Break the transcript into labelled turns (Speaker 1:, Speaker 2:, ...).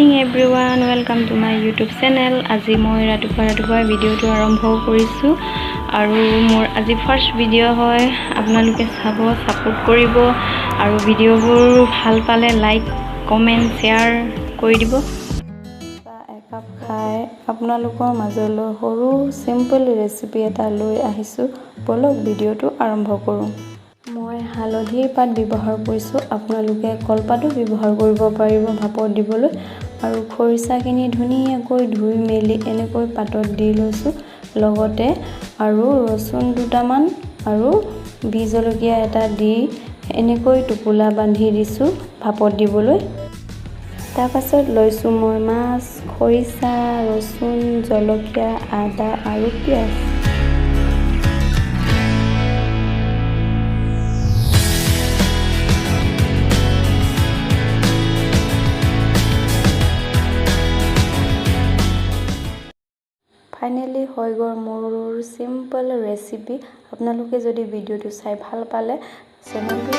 Speaker 1: morning everyone, welcome to my YouTube channel. আজি মই ৰাতিপুৱা ভিডিওটো আৰম্ভ কৰিছো আৰু মোৰ আজি ফাৰ্স্ট ভিডিও হয়। আপোনালোকে চাব, সাপোৰ্ট কৰিব আৰু ভিডিওবোৰ ভাল পালে লাইক, কমেন্ট, শেয়াৰ কৰি দিব। একাপ খাই আপোনালোকৰ মাজলৈ সৰু সিম্পল ৰেচিপি এটা লৈ আহিছো। বলক ভিডিওটো আৰম্ভ কৰো। মই হালধিৰ পাত ব্যৱহাৰ কৰিছো, আপোনালোকে কলপাতো ব্যৱহাৰ কৰিব পাৰিব ভাপত দিবলৈ। আৰু খৰিচাখিনি ধুনীয়াকৈ ধুই মেলি এনেকৈ পাতত দি লৈছো, লগতে আৰু ৰসুন দুটামান আৰু বি জলকীয়া এটা দি এনেকৈ টোপোলা বান্ধি দিছো ভাপত দিবলৈ। তাৰ পাছত লৈছো মই মাছ, খৰিচা, ৰসুন, জলকীয়া, আদা আৰু পিয়াজ। ফাইনেলি হৈ গ'ল মোৰ সিম্পল ৰেচিপি। আপোনালোকে যদি ভিডিওটো চাই ভাল পালে চেনেলটো